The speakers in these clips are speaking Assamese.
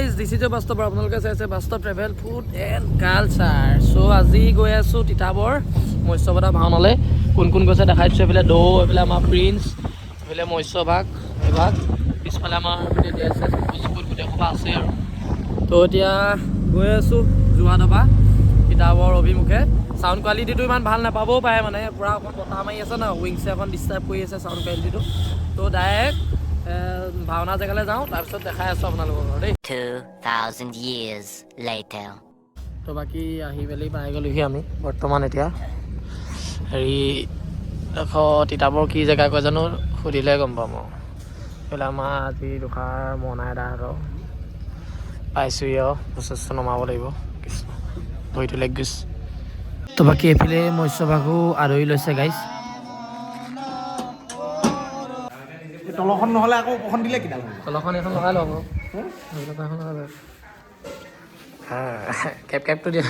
গাইজ দিছ ইজ বাস্তৱ আপোনালোকে চাইছে বাস্তৱ ট্ৰেভেল ফুড এণ্ড কালচাৰ। চ' আজি গৈ আছোঁ তিতাবৰ মৎস্যবধা ভাওনালৈ। কোন কোন গৈছে দেখাইছোঁ। এইফালে দৌ, এইফালে আমাৰ প্ৰিন্স, এইফালে মৎস্যভাগ বিভাগ, পিছফালে আমাৰ ড্ৰেছ চেছ গোটেই সোপা আছে আৰু। তো এতিয়া গৈ আছোঁ যোৰহাটৰ তিতাবৰ অভিমুখে। চাউণ্ড কোৱালিটিটো ইমান ভাল নাপাবও পাৰে, মানে পূৰা অকণ বতাহ মাৰি আছে ন, উইংছে অকণ ডিষ্টাৰ্ব কৰি আছে চাউণ্ড কোৱালিটিটো। তো ডাইৰেক্ট ভাওনা জেগালৈ যাওঁ, তাৰপিছত দেখাই আছোঁ আপোনালোকক দেই। 2000 years later. তো বাকী আহি মেলি পাই গ'লোহি আমি বৰ্তমান। এতিয়া হেৰি তিতাবৰ কি জেগা কয় জানো সুধিলে গম পাম আৰু। এইফালে আমাৰ আজি দুষাৰ মনাই দাহঁতৰ পাইছোঁহি আৰু যথেষ্ট নমাব লাগিব কৃষ্ণ ভৰিটো লেগ গৈছে। তো বাকী এইফালে মৎস্যভাগো আদৰি লৈছে গাইজ। তলখন নহ'লে আকৌ ওপৰখন দিলে কিনা তলখন এখন লগাই লওঁ কেপটো দিয়া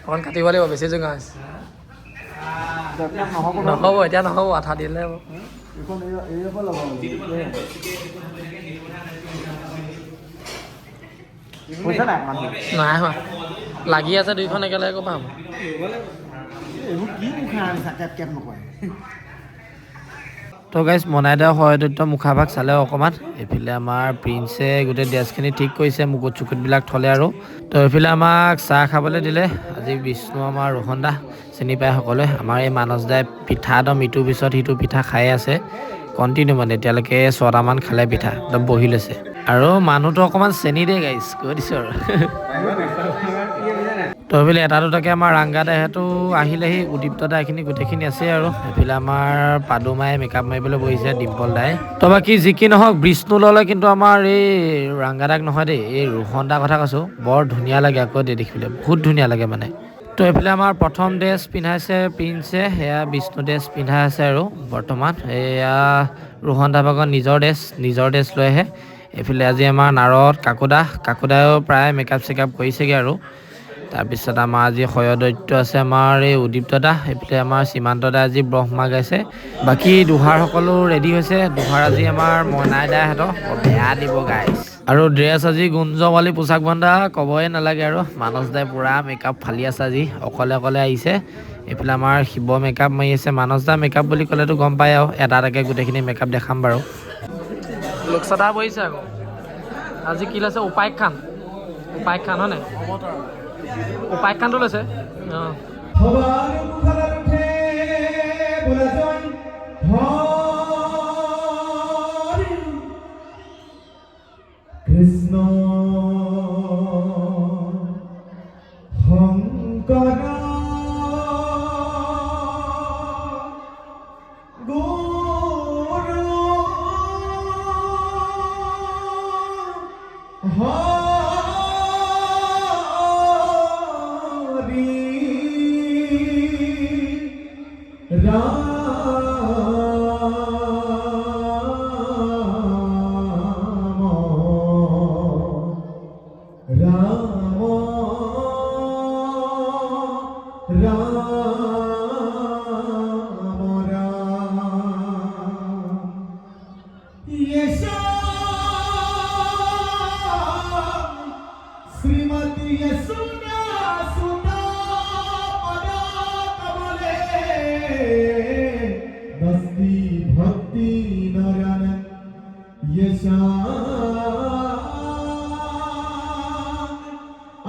অকণ কাটিব লাগিব, বেছি জোঙা আছে। নহ'ব এতিয়া নহ'ব, আঠা দিলে হ'ব। নাই হোৱা, লাগি আছে দুইখন একেলগে ক'ৰ পৰা হ'ব। তো গাইজ মনাইদাৰ সহযোগিতা মুখাভাগ চালে অকণমান। এইফালে আমাৰ প্ৰিন্সে গোটেই ড্ৰেছখিনি ঠিক কৰিছে, মুকুট চুকুটবিলাক থ'লে আৰু। তো এইফালে আমাক চাহ খাবলৈ দিলে। আজি বিষ্ণু আমাৰ ৰোহন দা চিনি পায় সকলোৱে। আমাৰ এই মানস দাই পিঠা একদম ইটোৰ পিছত সিটো পিঠা খাই আছে কণ্টিনিউ, মানে এতিয়ালৈকে 6টামান খালে পিঠা, একদম বহি লৈছে। আৰু মানুহটো অকণমান চেনি দিয়ে গাইজ, কৈ দিছোঁ আৰু। তো এইফালে এটা দুটাকৈ আমাৰ ৰাংগা দাহেঁতো আহিলেহি, উদীপ্ত দা এইখিনি গোটেইখিনি আছে আৰু। এইফালে আমাৰ পাদুমাই মেকআপ মাৰিবলৈ বহিছে, ডিম্পল দাই। তো বাকী যি কি নহওক বিষ্ণু ল'লে কিন্তু আমাৰ এই ৰাংগা দাক নহয় দেই, এই ৰোহন দাৰ কথা কৈছোঁ। বৰ ধুনীয়া লাগে আকৌ দেখিবলৈ, বহুত ধুনীয়া লাগে মানে। তো এইফালে আমাৰ প্ৰথম ড্ৰেছ পিন্ধাইছে প্ৰিন্সে, সেয়া বিষ্ণু ড্ৰেছ পিন্ধাই আছে আৰু বৰ্তমান। এয়া ৰোহন দা ভাগৰ নিজৰ ড্ৰেছ লৈ আহে। এইফালে আজি আমাৰ নাৰত কাকুদায়ো প্ৰায় মেকআপ চেকআপ কৰিছেগৈ আৰু। তাৰপিছত আমাৰ আজি সয়দৈত্য আছে আমাৰ এই উদীপ্ত দা। এইফালে আমাৰ সীমান্ত দা আজি ব্ৰহ্মা গাইছে। বাকী দোহাৰ সকলো ৰেডি হৈছে। দোহাৰ আজি আমাৰ মনাই দাহঁতৰ বেয়া দিব গাইছ। আৰু ড্ৰেছ আজি গুঞ্জৱালী পোচাক বন্ধা ক'বই নালাগে আৰু। মানস দাই পূৰা মেকআপ ফালি আছে আজি, অকলে আহিছে। এইফালে আমাৰ শিৱ মেকআপ মাৰি আছে। মানস দা মেকআপ বুলি ক'লেতো গম পায় আৰু, এটা এটাকৈ গোটেইখিনি মেকআপ দেখাম বাৰু। লোকসদা বহিছে আকৌ আজি কি লৈছে, উপায় খান হয় নাই, উপাখ্যানটো লৈছে। কৃষ্ণ শংকৰ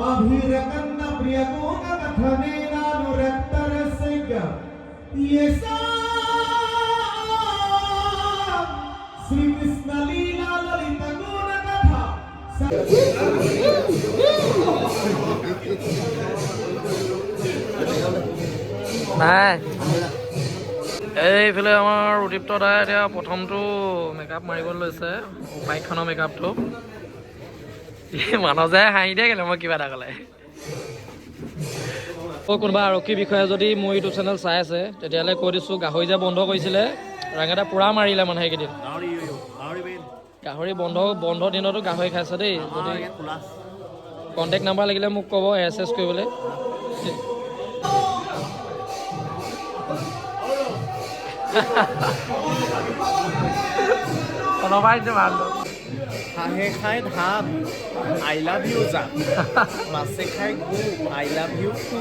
अभिरकन्न प्रियगुण कथनेनानुरक्तरस्य येसा श्री कृष्ण लीला ललित गुण कथा। নাই এইফালে আমাৰ উদীপ্ত দাই এতিয়া প্ৰথমটো মেকআপ মাৰিবলৈ লৈছে, উপাখ্যানৰ মেকআপটো। মানসে হাঁহি দিয়ে কেলে মই কিবা এটা ক'লে। কোনোবা আৰক্ষী বিষয়ে যদি মোৰ ইউটিউব চেনেল চাই আছে তেতিয়াহ'লে কৈ দিছোঁ, গাহৰি যে বন্ধ কৰিছিলে ৰাঙাটা পূৰা মাৰিলে মানে সেইকেইদিন। গাহৰি বন্ধ দিনতো গাহৰি খাইছে দেই। যদি কণ্টেক্ট নাম্বাৰ লাগিলে মোক ক'ব এছ কৰিবলৈ। জলবায়ুটো ভাল হাঁহে খাই ধান আই লাভ ইউ জান মাছে খাই গু আই লাভ ইউ টু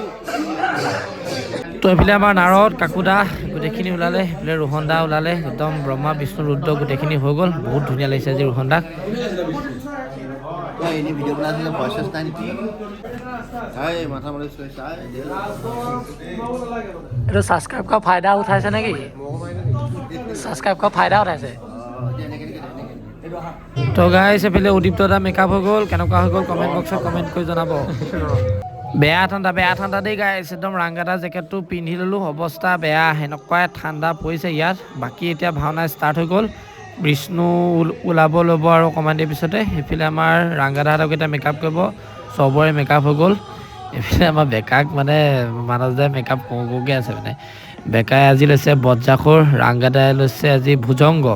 তো এইফালে আমাৰ নাৰদ কাকুদা গোটেইখিনি ওলালে এইফালে ৰোহন দা ওলালে একদম ব্ৰহ্মা বিষ্ণু ৰুদ্ৰ গোটেইখিনি হৈ গ'ল বহুত ধুনীয়া লাগিছে আজি ৰোহন দাক ini video belajar proses tadi. Hai, mata mulai selesai. এইটো ছাবস্ক্ৰাইব কৰা ফাইদা উঠাইছে নেকি ছাবস্ক্ৰাইব কৰা ফাইদা উঠাইছে তো গাইছ এইফালে উদীপ্ত দা মেকআপ হৈ গ'ল কেনেকুৱা হৈ গ'ল কমেণ্ট বক্সত কমেণ্ট কৰি জনাব বেয়া ঠাণ্ডা দেই গাইছ একদম ৰাংগাদা জেকেটটো পিন্ধি ল'লোঁ অৱস্থা বেয়া সেনেকুৱাই ঠাণ্ডা পৰিছে ইয়াত বাকী এতিয়া ভাওনা ষ্টাৰ্ট হৈ গ'ল বিষ্ণু ওলাব ল'ব আৰু অকণমান দেৰি পিছতে সেইফালে আমাৰ ৰাংগাদাহঁতক এতিয়া মেকআপ কৰিব চবৰে মেকআপ হৈ গ'ল এইফালে আমাৰ বেকাক মানে মানসদাই মেকআপ কৰোঁকৈ আছে মানে বেকাই আজি লৈছে বজ্জাখোৰ ৰাংগাদাই লৈছে আজি ভুজংগ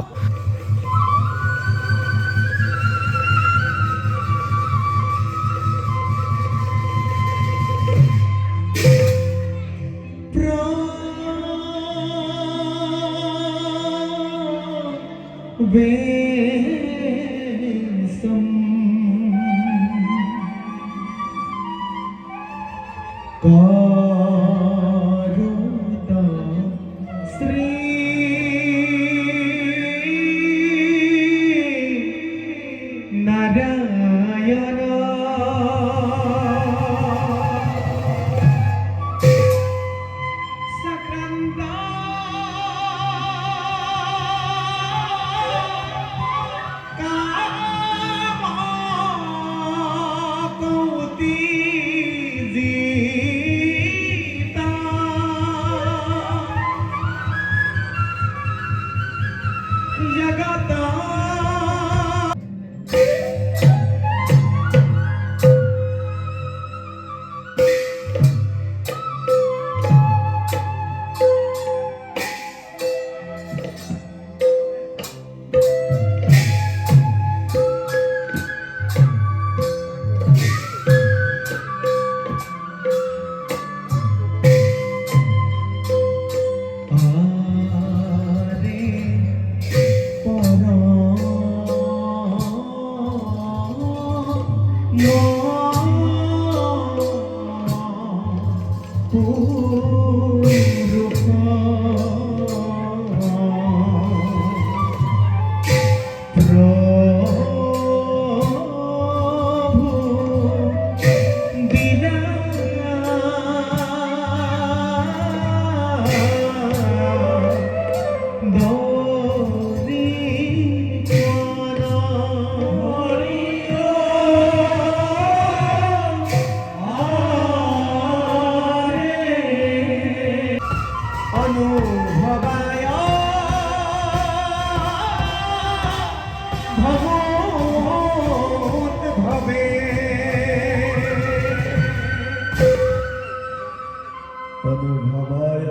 অনুভবায়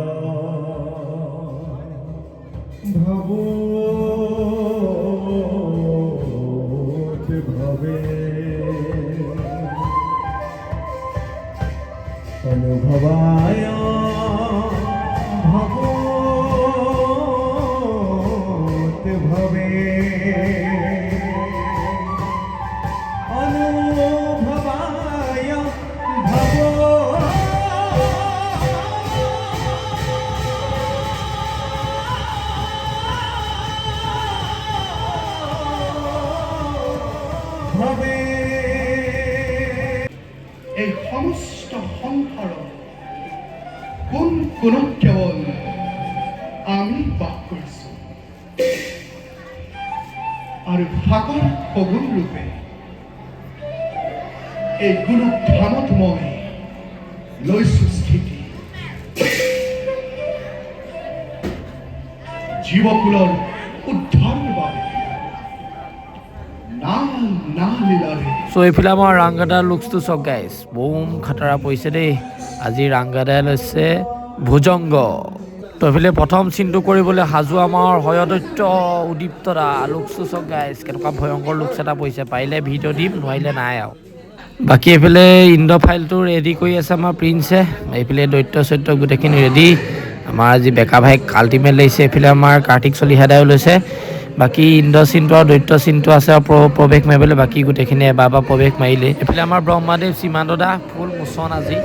ভবত ভবে অনুভবায় ভব ভবে এই সমস্ত সংসাৰৰ কোন কেৱল আমি বাস কৰিছো আৰু ভাগৰ সগুণ ৰূপে এই গুণধামত মই লৈছো স্থিতি জীৱকুলৰ উদ্ধাৰৰ বাবে না লীলাৰে চ' এইফালে আমাৰ ৰাংগাদাৰ লুকছটো চাওক গাইছ বম খাটাৰা পৰিছে দেই আজি ৰাংগাদাই লৈছে ভুজংগ তো এইফালে প্ৰথম চিনটো কৰিবলৈ সাজু আমাৰ হয়দত্য উদীপ্ত দা লুকছটো চাওক গাইছ কেনেকুৱা ভয়ংকৰ লুকছ এটা পৰিছে পাৰিলে ভিডিঅ' দিম নোৱাৰিলে নাই আৰু বাকী এইফালে ইণ্ড' ফাইলটো ৰেডি কৰি আছে আমাৰ প্ৰিন্সে এইফালে দৈত্য চৈত্য গোটেইখিনি ৰেডি আমাৰ আজি বেকা ভাইক আল্টিমেট লাগিছে এইফালে আমাৰ কাৰ্তিক চলিহাদায়ো লৈছে বাকী ইন্দ্ৰ চিন্দ্ৰ দৈত্য চিন্তু আছে আৰু প্ৰৱেশ মাৰিবলৈ বাকী গোটেইখিনি এবাৰ প্ৰৱেশ মাৰিলে এইফালে আমাৰ ব্ৰহ্মাদেৱ সীমান্ত দা ফুল মোচন আজি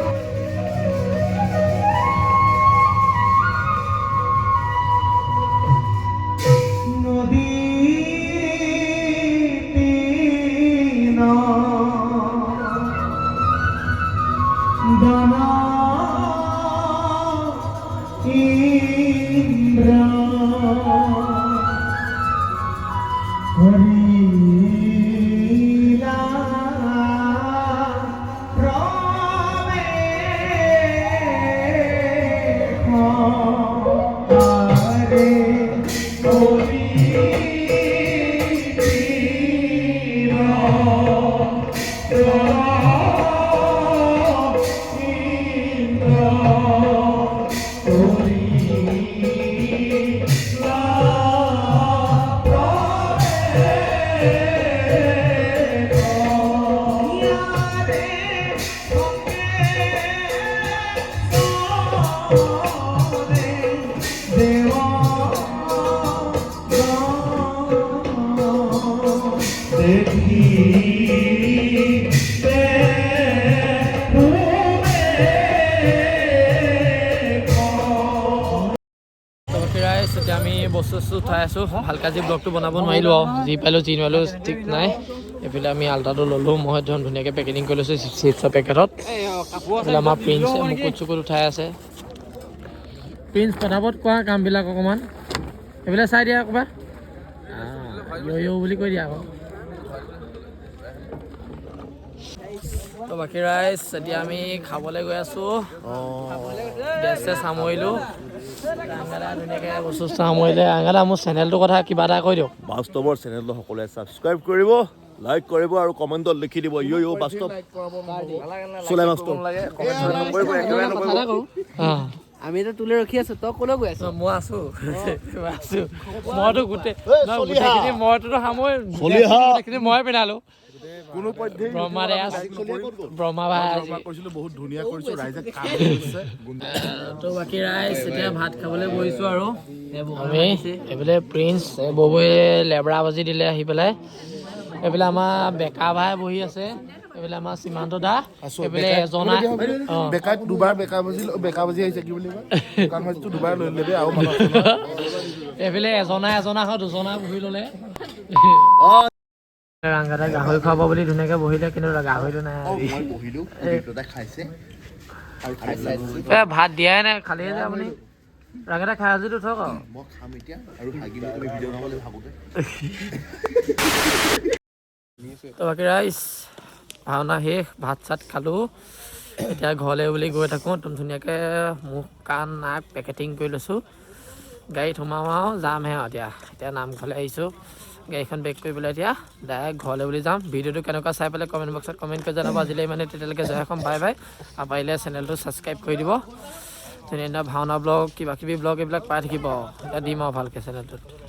এতিয়া আমি বস্তু উঠাই আছোঁ ভালকৈ আজি ব্লগটো বনাব নোৱাৰিলোঁ আৰু যি পালোঁ যি নোৱাৰিলোঁ ঠিক নাই এইফালে আমি আল্টাটো ল'লোঁ মই একদম ধুনীয়াকৈ পেকেটিং কৰি লৈছোঁ চিপছৰ পেকেটত এইফালে আমাৰ প্ৰিন্সে মুকুট চুকুট উঠাই আছে প্ৰিন্স পটাপট কোৱা কামবিলাক অকণমান এইফালে চাই দিয়া ক'বা য়ৌ বুলি কৈ দিয়া আকৌ তো বাকী ৰাইজ এতিয়া আমি খাবলৈ গৈ আছোঁ গেছ চেছ সামৰিলোঁ আঙালা ধুনীয়াকৈ বস্তু সামৰিলে আঙালা মোৰ চেনেলটোৰ কথা কিবা এটা কৈ দিয়ক বাস্তৱৰ চেনেলটো সকলোৱে ছাবস্ক্ৰাইব কৰিব লাইক কৰিব আৰু কমেণ্টত লিখি দিব ইয়ো বাস্তৱ চলাই বাস্তৱ আমিতো তোলে ৰখি আছো তই ক'লৈ গৈ আছ মই আছোঁ মইতো গোটেইখিনি মইতো সামৰি মই পিন্ধালোঁ ব্ৰহ্মা ভাই তো বাকী ৰাইজ এতিয়া ভাত খাবলৈ বহিছোঁ আৰু আমি এইফালে প্ৰিন্স ববৌয়ে লেবৰা ভাজি দিলে আহি পেলাই এইফালে আমাৰ বেকা ভাই বহি আছে এইফালে আমাৰ সীমান্ত দা এইফালে এজনা বেকাত দুবাৰ বেকা ভাজি আহিছে কি বুলি কয় দুবাৰ লৈ ল'বি আৰু এইফালে এজনা হয় দুজনা বহি ল'লে ৰাংগাতে গাহৰি খুৱাব বুলি ধুনীয়াকৈ বহিলে কিন্তু গাহৰিটো নাই ভাত দিয়াই নাই খালিয়ে যে আপুনি ৰাংগাতে খাই আজিতো থক তো বাকী ৰাইজ ভাওনা শেষ ভাত চাত খালোঁ এতিয়া ঘৰলৈ বুলি গৈ থাকোঁ একদম ধুনীয়াকৈ মুখ কাণ নাক পেকেটিং কৰি লৈছোঁ গাড়ীত সোমাওঁ আৰু যামহে আৰু এতিয়া নামঘৰলৈ আহিছোঁ গাড়ীখন বেক কৰি পেলাই এতিয়া ডাইৰেক্ট ঘৰলৈ বুলি যাম ভিডিঅ'টো কেনেকুৱা চাই পেলাই কমেণ্ট বক্সত কমেণ্ট কৰি জনাব আজিলৈ মানে তেতিয়ালৈকে জয় এখন বাই বাই আৰু পাৰিলে চেনেলটো ছাবস্ক্ৰাইব কৰি দিব ধুনীয়া ভাওনা ব্লগ কিবাকিবি ব্লগ এইবিলাক পাই থাকিব এতিয়া দিম আৰু ভালকৈ চেনেলটোত